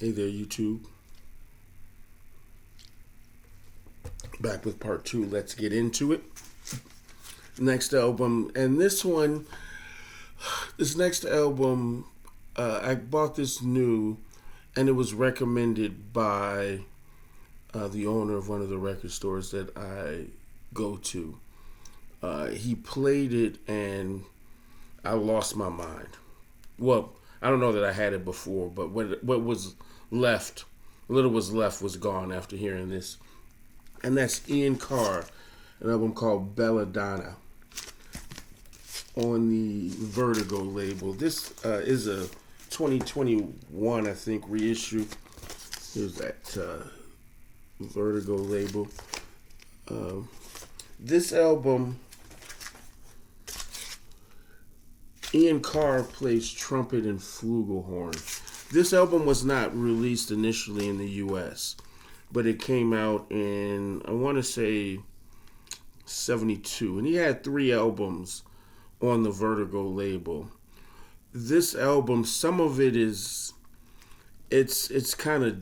Hey there, YouTube. Back with part two. Let's get into it. Next album, and this next album, I bought this new, and it was recommended by the owner of one of the record stores that I go to. He played it, and I lost my mind. Well, I don't know that I had it before, but what was left, little was left, was gone after hearing this. And that's Ian Carr, an album called Belladonna on the Vertigo label. This is a 2021, I think, reissue. Here's that Vertigo label. This album, Ian Carr plays trumpet and flugelhorn. This album was not released initially in the U.S., but it came out in, I want to say, 72. And he had 3 albums on the Vertigo label. This album, some of it is, it's kind of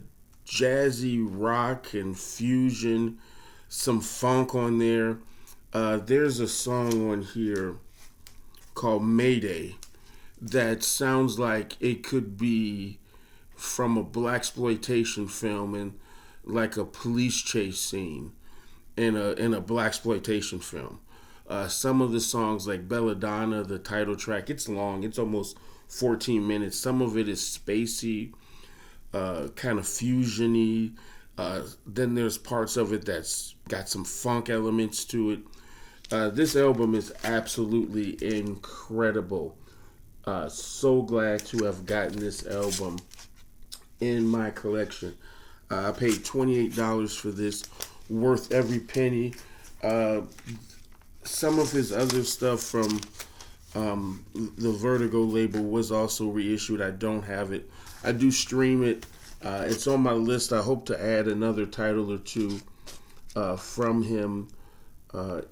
jazzy rock and fusion, some funk on there. There's a song on here called Mayday that sounds like it could be from a blaxploitation film, and like a police chase scene in a blaxploitation film. Some of the songs, like Belladonna, the title track, it's long. It's almost 14 minutes. Some of it is spacey, kind of fusiony. Then there's parts of it that's got some funk elements to it. This album is absolutely incredible. So glad to have gotten this album in my collection. I paid $28 for this, worth every penny. Some of his other stuff from the Vertigo label was also reissued. I don't have it. I do stream it. It's on my list. I hope to add another title or two from him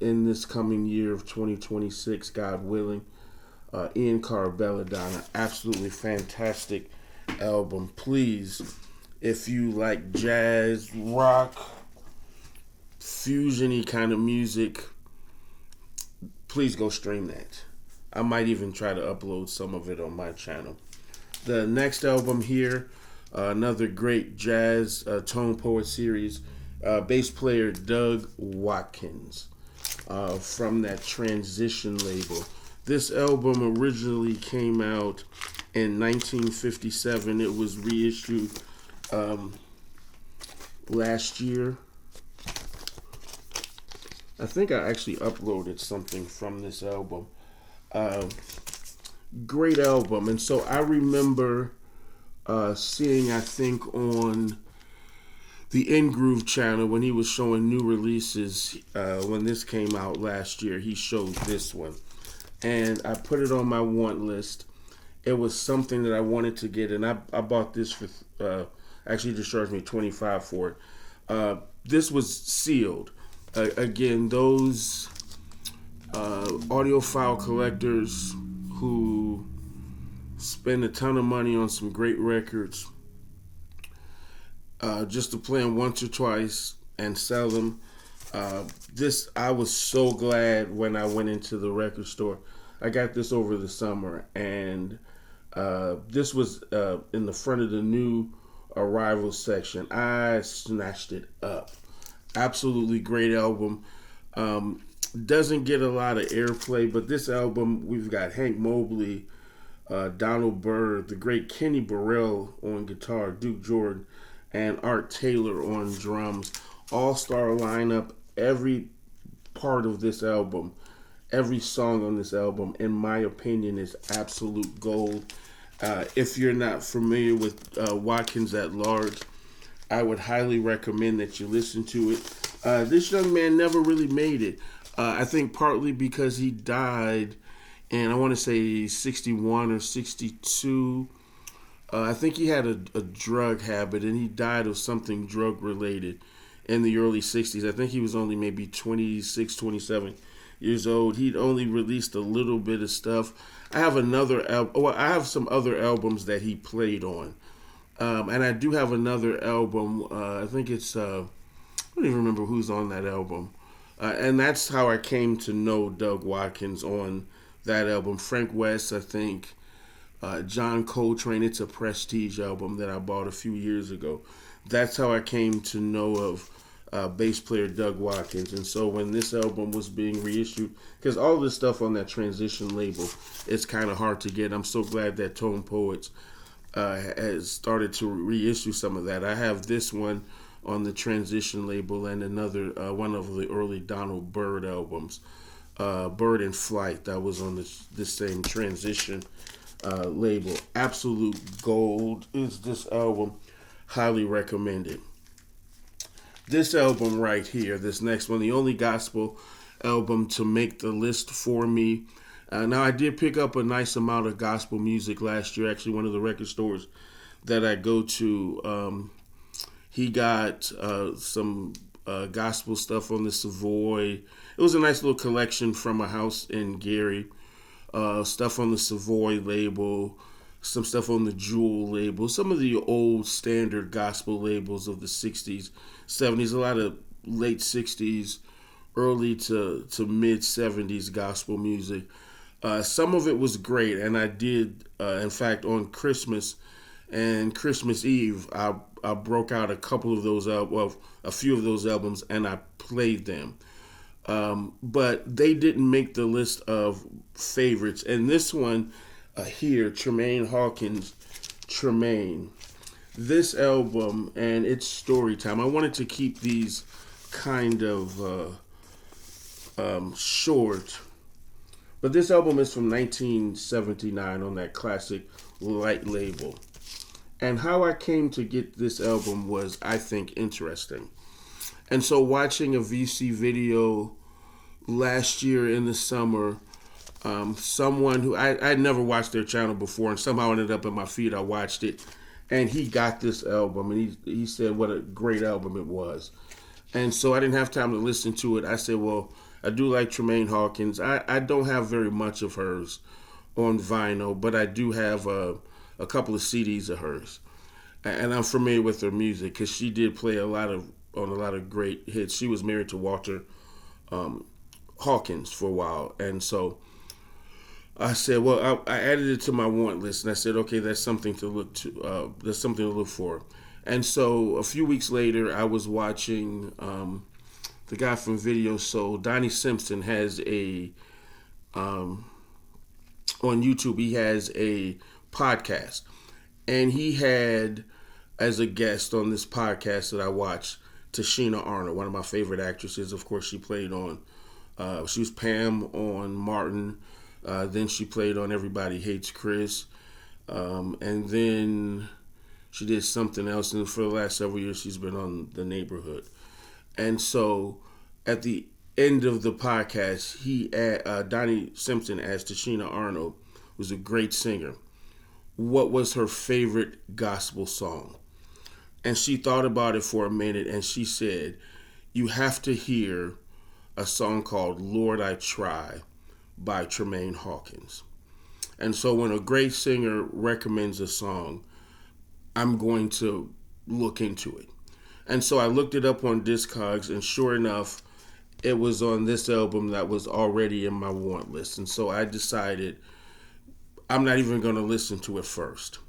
in this coming year of 2026, God willing. Ian Carr, Belladonna, absolutely fantastic album. Please, if you like jazz, rock, fusiony kind of music, please go stream that. I might even try to upload some of it on my channel. The next album here, another great jazz tone poet series, bass player Doug Watkins from that Transition label. This album originally came out in 1957. It was reissued last year. I think I actually uploaded something from this album. Great album. And so I remember seeing, I think, on the In Groove channel when he was showing new releases, when this came out last year, he showed this one. And I put it on my want list. It was something that I wanted to get, and I bought this for, actually just charged me $25 for it. This was sealed. Again, those audiophile collectors who spend a ton of money on some great records just to play them once or twice and sell them. I was so glad when I went into the record store. I got this over the summer, and this was in the front of the new arrival section. I snatched it up. Absolutely great album. Doesn't get a lot of airplay, but this album, we've got Hank Mobley, Donald Byrd, the great Kenny Burrell on guitar, Duke Jordan, and Art Taylor on drums. All-star lineup. Every part of this album, every song on this album, in my opinion, is absolute gold. If you're not familiar with Watkins at large, I would highly recommend that you listen to it. This young man never really made it. I think partly because he died, and I want to say 61 or 62. I think he had a drug habit, and he died of something drug related in the early 60s. I think he was only maybe 26, 27 years old. He'd only released a little bit of stuff. I have another album. Well, I have some other albums that he played on. And I do have another album. I think it's I don't even remember who's on that album. And that's how I came to know Doug Watkins on that album. Frank West, I think. John Coltrane. It's a Prestige album that I bought a few years ago. That's how I came to know of bass player Doug Watkins. And so when this album was being reissued, because all this stuff on that Transition label, it's kind of hard to get. I'm so glad that Tone Poets has started to reissue some of that. I have this one on the Transition label and another one of the early Donald Byrd albums, Bird in Flight, that was on this same Transition label. Absolute gold is this album. Highly recommended. This album right here, this next one, the only gospel album to make the list for me. Now, I did pick up a nice amount of gospel music last year. Actually, one of the record stores that I go to, he got some gospel stuff on the Savoy. It was a nice little collection from a house in Gary. Stuff on the Savoy label, some stuff on the Jewel label, some of the old standard gospel labels of the 60s, 70s, a lot of late 60s, early to mid 70s gospel music. Some of it was great, and I did, in fact, on Christmas and Christmas Eve, I broke out a couple of those a few of those albums, and I played them. But they didn't make the list of favorites. And this one here, Tremaine Hawkins, Tremaine, this album and its story time, I wanted to keep these kind of short. But this album is from 1979 on that classic Light label. And how I came to get this album was, I think, interesting. And so watching a VC video last year in the summer, someone who I'd never watched their channel before and somehow ended up in my feed, I watched it, and he got this album, and he said what a great album it was. And so I didn't have time to listen to it. I said, well, I do like Tremaine Hawkins. I don't have very much of hers on vinyl, but I do have a couple of CDs of hers. And I'm familiar with her music because she did play on a lot of great hits. She was married to Walter Hawkins for a while. And so I said, well, I added it to my want list, and I said, okay, that's something to look to. That's something to look for. And so a few weeks later, I was watching the guy from Video Soul, Donnie Simpson, has on YouTube, he has a podcast. And he had, as a guest on this podcast that I watched, Tashina Arnold, one of my favorite actresses. Of course, she played on, she was Pam on Martin. Then she played on Everybody Hates Chris. And then she did something else. And for the last several years, she's been on The Neighborhood. And so at the end of the podcast, Donnie Simpson asked Tashina Arnold, who's a great singer, what was her favorite gospel song. And she thought about it for a minute, and she said, you have to hear a song called Lord I Try by Tremaine Hawkins. And so when a great singer recommends a song, I'm going to look into it. And so I looked it up on Discogs, and sure enough, it was on this album that was already in my want list. And so I decided I'm not even going to listen to it first.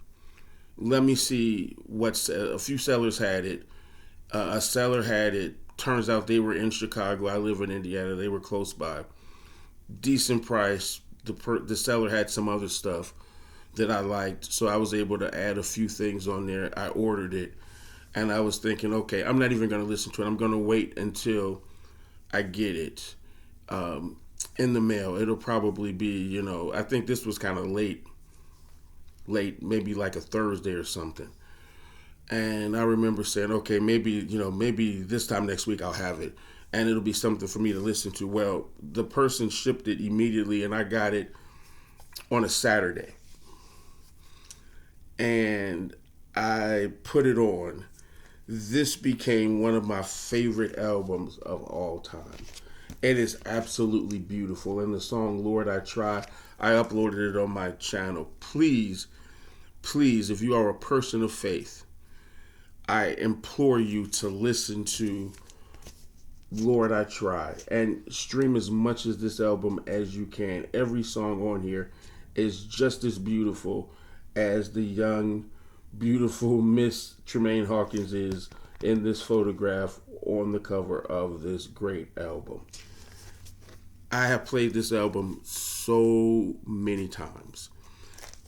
Let me see a few sellers had it. A seller had it. Turns out they were in Chicago. I live in Indiana. They were close by. Decent price. The seller had some other stuff that I liked, so I was able to add a few things on there. I ordered it, and I was thinking, okay, I'm not even going to listen to it. I'm going to wait until I get it in the mail. It'll probably be, I think this was kind of late, maybe like a Thursday or something. And I remember saying, okay, maybe this time next week I'll have it, and it'll be something for me to listen to. Well, the person shipped it immediately, and I got it on a Saturday. And I put it on. This became one of my favorite albums of all time. It is absolutely beautiful. And the song Lord I Try, I uploaded it on my channel. Please please, if you are a person of faith, I implore you to listen to Lord, I Try, and stream as much of this album as you can. Every song on here is just as beautiful as the young, beautiful Miss Tremaine Hawkins is in this photograph on the cover of this great album. I have played this album so many times.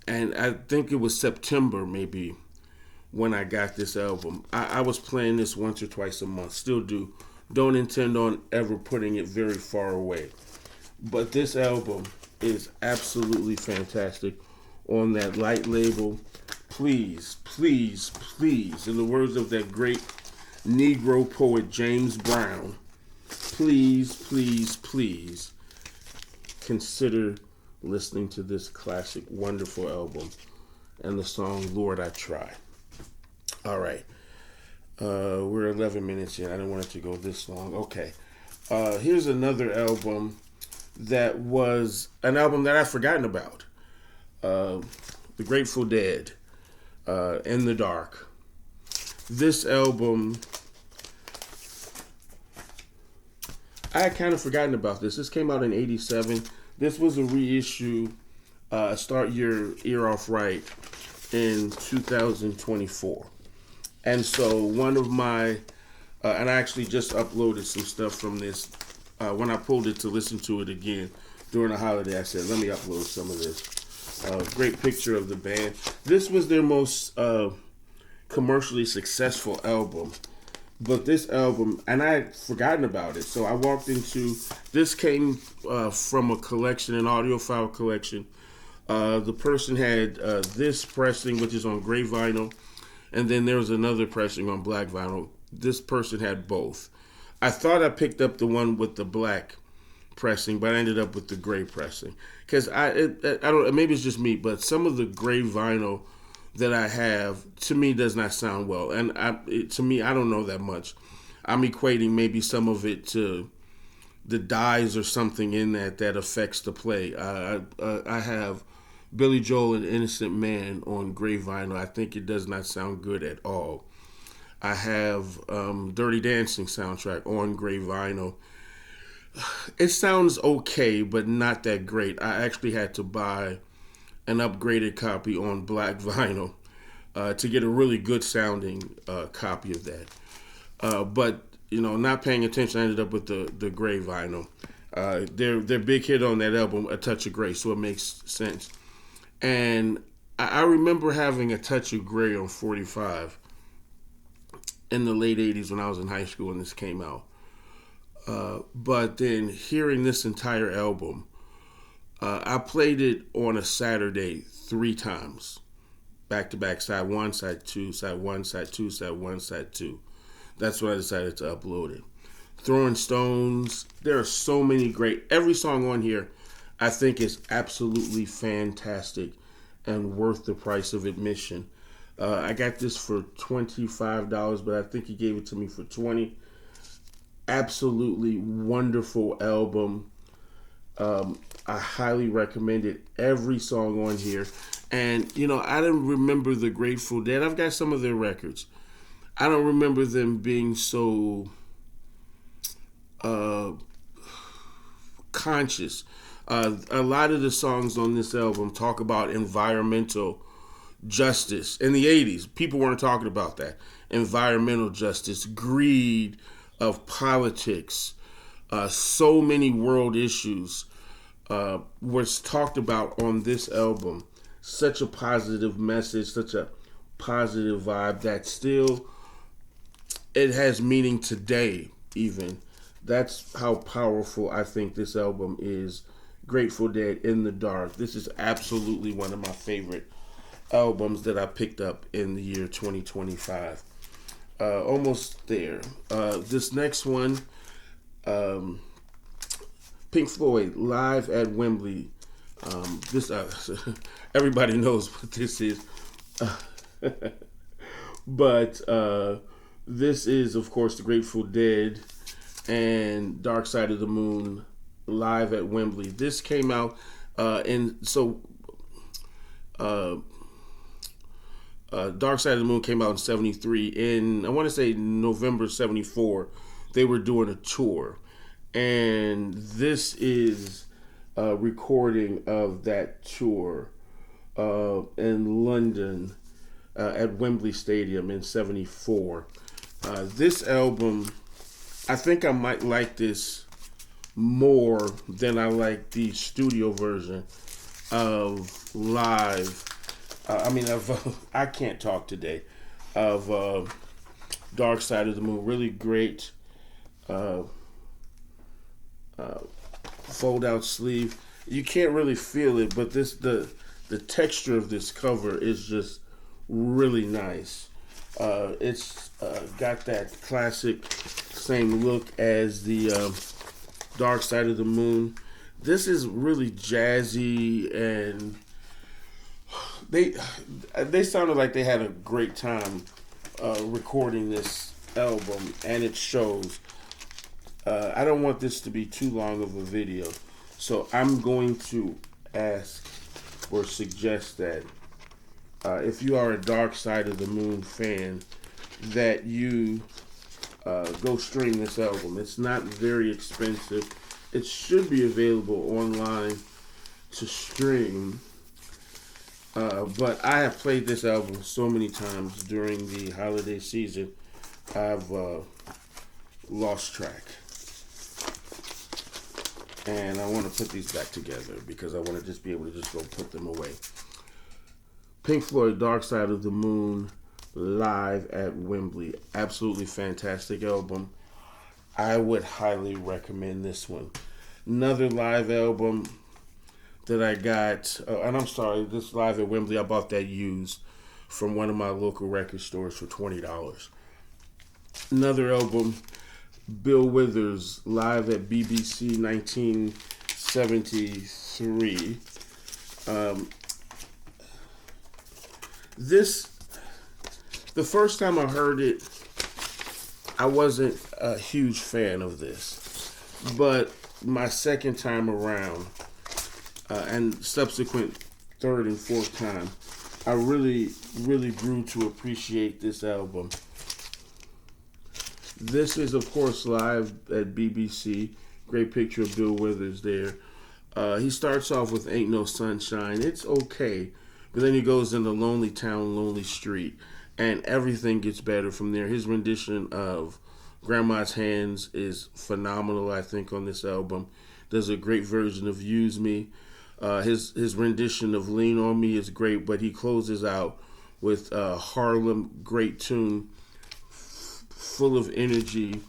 And I think it was September maybe when I got this album. I was playing this once or twice a month, still do. Don't intend on ever putting it very far away. But this album is absolutely fantastic on that light label. Please, please, please, in the words of that great Negro poet James Brown, please, please, please consider listening to this classic, wonderful album and the song Lord, I Try. All right. We're 11 minutes in. I didn't want it to go this long. Okay. Here's another album that was an album that I've forgotten about. The Grateful Dead, In the Dark. This album, I had kind of forgotten about this. This came out in 87. This was a reissue, Start Your Ear Off Right, in 2024. And so one of my, and I actually just uploaded some stuff from this. When I pulled it to listen to it again during the holiday, I said, let me upload some of this. Great picture of the band. This was their most commercially successful album. But this album, and I had forgotten about it, so I walked into, this came from a collection, an audiophile collection. The person had this pressing, which is on gray vinyl, and then there was another pressing on black vinyl. This person had both. I thought I picked up the one with the black pressing, but I ended up with the gray pressing. Because I don't, maybe it's just me, but some of the gray vinyl that I have, to me, does not sound well. And to me, I don't know that much. I'm equating maybe some of it to the dyes or something in that affects the play. I have Billy Joel and Innocent Man on gray vinyl. I think it does not sound good at all. I have Dirty Dancing soundtrack on gray vinyl. It sounds okay, but not that great. I actually had to buy an upgraded copy on black vinyl to get a really good sounding copy of that. But, you know, not paying attention, I ended up with the gray vinyl. Their big hit on that album, A Touch of Gray, so it makes sense. And I remember having A Touch of Gray on 45 in the late 80s when I was in high school when this came out. But then hearing this entire album, I played it on a Saturday 3 times. Back to back, side 1, side 2, side 1, side 2, side 1, side 2. That's when I decided to upload it. Throwing Stones, there are so many great, every song on here I think is absolutely fantastic and worth the price of admission. I got this for $25, but I think he gave it to me for $20. Absolutely wonderful album. I highly recommend it. Every song on here. And, you know, I didn't remember the Grateful Dead. I've got some of their records. I don't remember them being so conscious. A lot of the songs on this album talk about environmental justice. In the 80s, people weren't talking about that. Environmental justice, greed of politics, so many world issues was talked about on this album. Such a positive message, such a positive vibe that still, it has meaning today even. That's how powerful I think this album is. Grateful Dead, In the Dark. This is absolutely one of my favorite albums that I picked up in the year 2025. Almost there. This next one, Pink Floyd, Live at Wembley. This everybody knows what this is. But this is, of course, the Grateful Dead and Dark Side of the Moon, Live at Wembley. This came out Dark Side of the Moon came out in '73. In I want to say November '74, they were doing a tour, and this is a recording of that tour in London at Wembley Stadium in '74. This album, I think I might like this more than I like the studio version of Live. I Can't Talk Today, of Dark Side of the Moon. Really great fold out sleeve. You can't really feel it, but the texture of this cover is just really nice. It's got that classic same look as the Dark Side of the Moon. This is really jazzy, and they sounded like they had a great time recording this album, and it shows. I don't want this to be too long of a video, so I'm going to ask or suggest that if you are a Dark Side of the Moon fan, that you go stream this album. It's not very expensive. It should be available online to stream. But I have played this album so many times during the holiday season, I've lost track. And I want to put these back together because I want to just be able to just go put them away. Pink Floyd, Dark Side of the Moon, live at Wembley. Absolutely fantastic album. I would highly recommend this one. Another live album that I got, and I'm sorry, this live at Wembley, I bought that used from one of my local record stores for $20. Another album, Bill Withers, live at BBC 1973. The first time I heard it, I wasn't a huge fan of this. But my second time around, and subsequent third and fourth time, I really, really grew to appreciate this album. This is, of course, live at BBC. Great picture of Bill Withers there. He starts off with Ain't No Sunshine. It's okay. But then he goes into Lonely Town, Lonely Street. And everything gets better from there. His rendition of Grandma's Hands is phenomenal, I think, on this album. Does a great version of Use Me. His rendition of Lean On Me is great, but he closes out with Harlem, great tune, full of energy.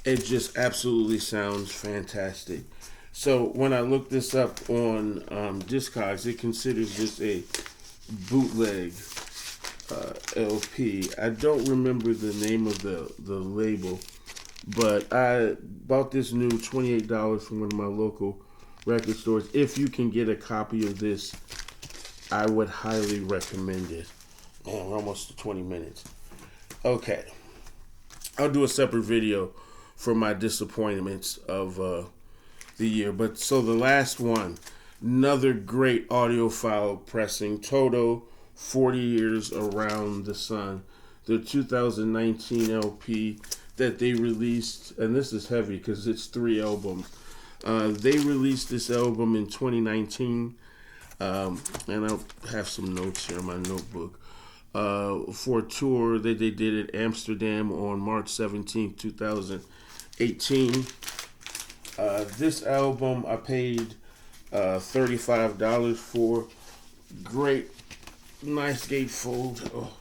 It just absolutely sounds fantastic. So when I looked this up on Discogs, it considers this a bootleg LP. I don't remember the name of the label, but I bought this new $28 from one of my local record stores. If you can get a copy of this, I would highly recommend it. Man, we're almost to 20 minutes. Okay. I'll do a separate video for my disappointments of the year. But so the last one, another great audiophile pressing, Toto, 40 Years Around the Sun, the 2019 LP that they released, and this is heavy because it's 3 albums. They released this album in 2019, and I'll have some notes here in my notebook, for a tour that they did at Amsterdam on March 17th, 2018. This album I paid $35 for. Great, nice gatefold. Oh,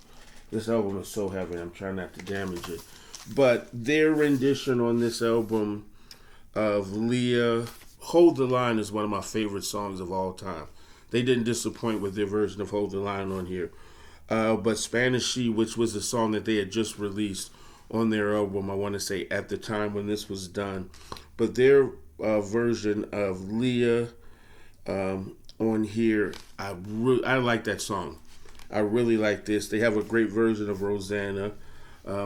this album is so heavy. I'm trying not to damage it. But their rendition on this album of Leah, Hold the Line, is one of my favorite songs of all time. They didn't disappoint with their version of Hold the Line on here. But Spanish She, which was a song that they had just released on their album, I want to say at the time when this was done. But their version of Leah on here, I like that song. I really like this. They have a great version of Rosanna,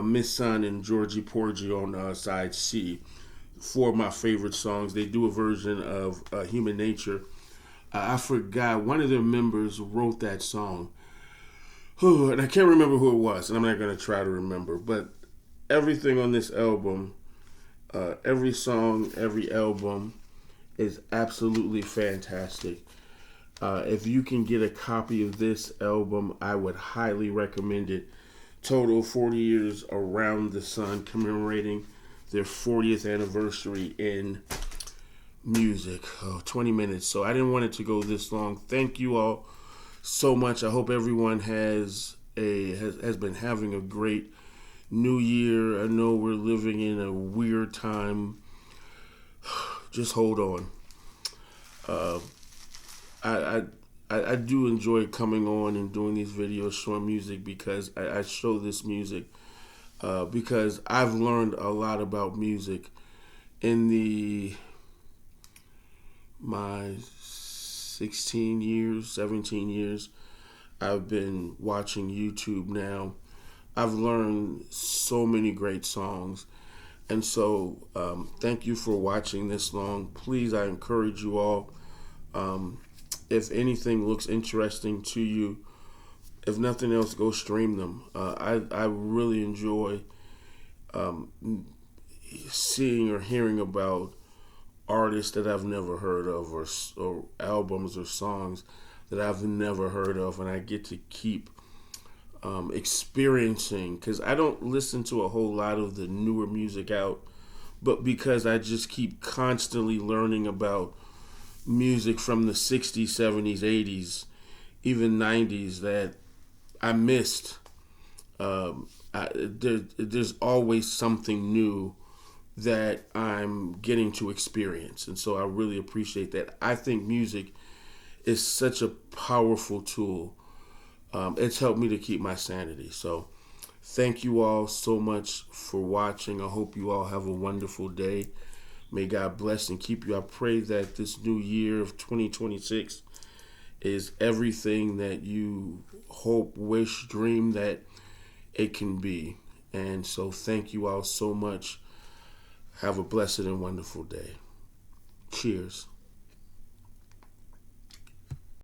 Miss Sun, and Georgie Porgy on side C. 4 of my favorite songs. They do a version of Human Nature. I forgot, one of their members wrote that song. And I can't remember who it was, and I'm not going to try to remember, but everything on this album, every song, every album is absolutely fantastic. If you can get a copy of this album, I would highly recommend it. Total 40 years around the sun, commemorating their 40th anniversary in music. 20 minutes. So I didn't want it to go this long. Thank you all so much. I hope everyone has been having a great new year. I know we're living in a weird time. Just hold on. Uh, I do enjoy coming on and doing these videos showing music because I show this music because I've learned a lot about music in my 16 years, 17 years I've been watching YouTube now. I've learned so many great songs. And so thank you for watching this long. Please, I encourage you all, if anything looks interesting to you, if nothing else, go stream them. I really enjoy seeing or hearing about artists that I've never heard of, or albums or songs that I've never heard of, and I get to keep experiencing, because I don't listen to a whole lot of the newer music out, but because I just keep constantly learning about music from the 60s, 70s, 80s, even 90s that I missed. There's always something new that I'm getting to experience, and so I really appreciate that. I think music is such a powerful tool. It's helped me to keep my sanity. So thank you all so much for watching. I hope you all have a wonderful day. May God bless and keep you. I pray that this new year of 2026 is everything that you hope, wish, dream that it can be. And so thank you all so much. Have a blessed and wonderful day. Cheers.